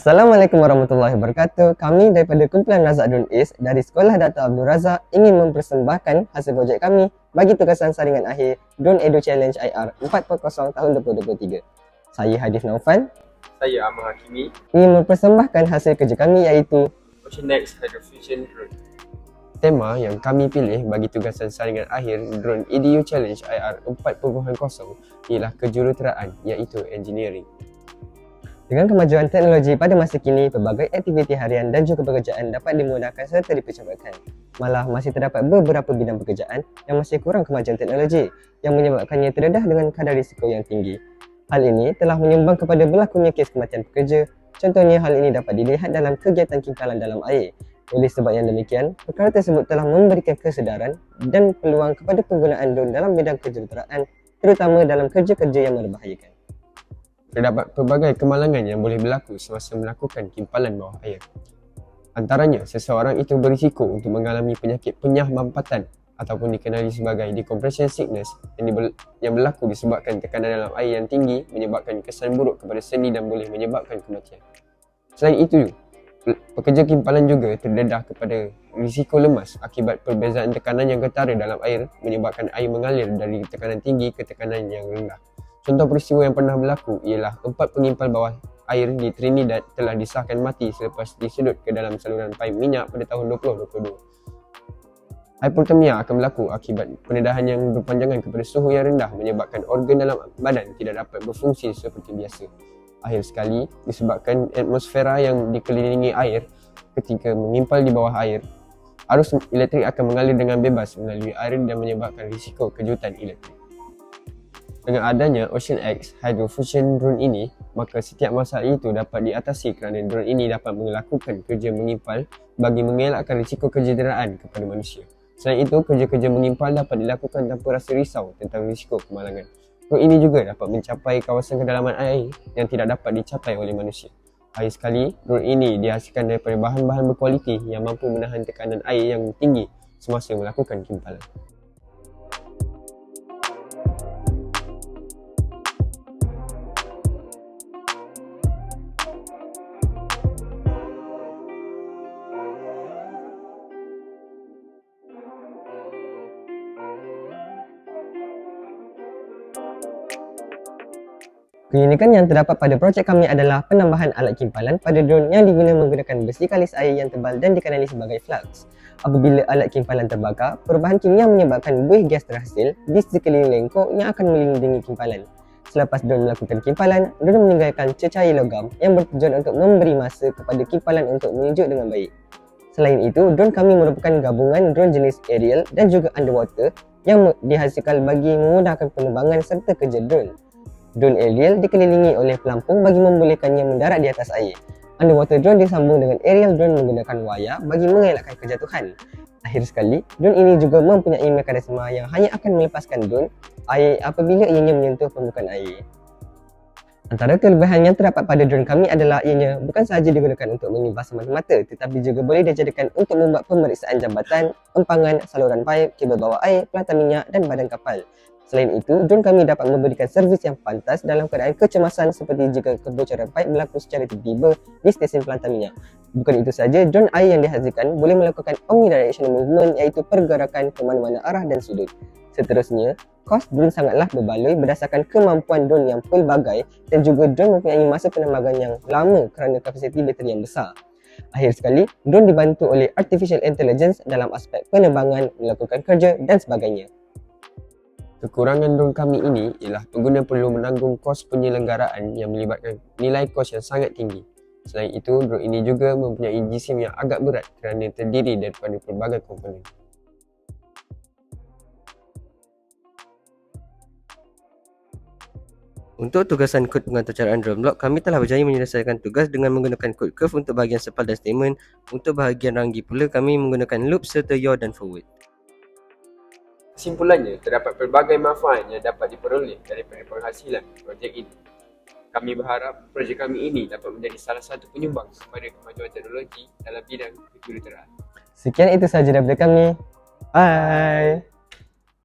Assalamualaikum warahmatullahi wabarakatuh. Kami daripada kumpulan Razak Drone Ace dari Sekolah Dr. Abdul Razak ingin mempersembahkan hasil projek kami bagi tugasan saringan akhir Drone Edu Challenge IR 4.0 tahun 2023. Saya Hadif Naufal. Saya Amal Hakimi. Ingin mempersembahkan hasil kerja kami iaitu OceanX Hydrofusion Drone. Tema yang kami pilih bagi tugasan saringan akhir Drone Edu Challenge IR 4.0 ialah kejuruteraan iaitu engineering. Dengan kemajuan teknologi pada masa kini, pelbagai aktiviti harian dan juga pekerjaan dapat dimudahkan serta dipercepatkan. Malah masih terdapat beberapa bidang pekerjaan yang masih kurang kemajuan teknologi yang menyebabkannya terdedah dengan kadar risiko yang tinggi. Hal ini telah menyumbang kepada berlakunya kes kematian pekerja. Contohnya hal ini dapat dilihat dalam kegiatan kimpalan dalam air. Oleh sebab yang demikian, perkara tersebut telah memberikan kesedaran dan peluang kepada penggunaan drone dalam bidang kejuruteraan, terutama dalam kerja-kerja yang membahayakan. Terdapat pelbagai kemalangan yang boleh berlaku semasa melakukan kimpalan bawah air. Antaranya, seseorang itu berisiko untuk mengalami penyakit penyah mampatan ataupun dikenali sebagai decompression sickness yang berlaku disebabkan tekanan dalam air yang tinggi menyebabkan kesan buruk kepada sendi dan boleh menyebabkan kematian. Selain itu, pekerja kimpalan juga terdedah kepada risiko lemas akibat perbezaan tekanan yang ketara dalam air menyebabkan air mengalir dari tekanan tinggi ke tekanan yang rendah. Contoh peristiwa yang pernah berlaku ialah 4 pengimpal bawah air di Trinidad telah disahkan mati selepas disedut ke dalam saluran paip minyak pada tahun 2022. Hypothermia akan berlaku akibat pendedahan yang berpanjangan kepada suhu yang rendah menyebabkan organ dalam badan tidak dapat berfungsi seperti biasa. Akhir sekali, disebabkan atmosfera yang dikelilingi air ketika mengimpal di bawah air, arus elektrik akan mengalir dengan bebas melalui air dan menyebabkan risiko kejutan elektrik. Dengan adanya OceanX Hydrofusion Drone ini, maka setiap masalah itu dapat diatasi kerana drone ini dapat melakukan kerja mengimpal bagi mengelakkan risiko kecederaan kepada manusia. Selain itu, kerja-kerja mengimpal dapat dilakukan tanpa rasa risau tentang risiko kemalangan. Drone ini juga dapat mencapai kawasan kedalaman air yang tidak dapat dicapai oleh manusia. Akhir sekali, drone ini dihasilkan daripada bahan-bahan berkualiti yang mampu menahan tekanan air yang tinggi semasa melakukan kimpalan. Keunikan yang terdapat pada projek kami adalah penambahan alat kimpalan pada drone yang diguna menggunakan besi kalis air yang tebal dan dikenali sebagai flux. Apabila alat kimpalan terbakar, perubahan kimia menyebabkan buih gas terhasil di sekeliling lengkok yang akan melindungi kimpalan. Selepas drone melakukan kimpalan, drone meninggalkan cecair logam yang bertujuan untuk memberi masa kepada kimpalan untuk menunjuk dengan baik. Selain itu, drone kami merupakan gabungan drone jenis aerial dan juga underwater yang dihasilkan bagi memudahkan penerbangan serta kerja drone. Drone aerial dikelilingi oleh pelampung bagi membolehkannya mendarat di atas air. Underwater drone disambung dengan aerial drone menggunakan wayar bagi mengelakkan kejatuhan. Akhir sekali, drone ini juga mempunyai mekanisme yang hanya akan melepaskan drone air apabila ianya menyentuh permukaan air. Antara kelebihan yang terdapat pada drone kami adalah ianya bukan sahaja digunakan untuk mengimbas semata-mata tetapi juga boleh dijadikan untuk membuat pemeriksaan jambatan, empangan, saluran paip, kabel bawah air, pelantang minyak dan badan kapal. Selain itu, drone kami dapat memberikan servis yang pantas dalam keadaan kecemasan seperti jika kebocoran paip berlaku secara tiba-tiba di stesen pelantang minyak. Bukan itu saja, drone air yang dihasilkan boleh melakukan omnidirectional movement iaitu pergerakan ke mana-mana arah dan sudut. Seterusnya, kos drone sangatlah berbaloi berdasarkan kemampuan drone yang pelbagai dan juga drone mempunyai masa penerbangan yang lama kerana kapasiti bateri yang besar. Akhir sekali, drone dibantu oleh artificial intelligence dalam aspek penerbangan, melakukan kerja dan sebagainya. Kekurangan drone kami ini ialah pengguna perlu menanggung kos penyelenggaraan yang melibatkan nilai kos yang sangat tinggi. Selain itu, drone ini juga mempunyai jisim yang agak berat kerana terdiri daripada pelbagai komponen. Untuk tugasan kod pengaturcaraan drone block, kami telah berjaya menyelesaikan tugas dengan menggunakan kod curve untuk bahagian sepal dan statement. Untuk bahagian ranggi pula, kami menggunakan loop serta yaw dan forward. Kesimpulannya, terdapat pelbagai manfaat yang dapat diperoleh daripada penghasilan projek ini. Kami berharap projek kami ini dapat menjadi salah satu penyumbang kepada kemajuan teknologi dalam bidang kejuruteraan. Sekian itu sahaja daripada kami. Bye!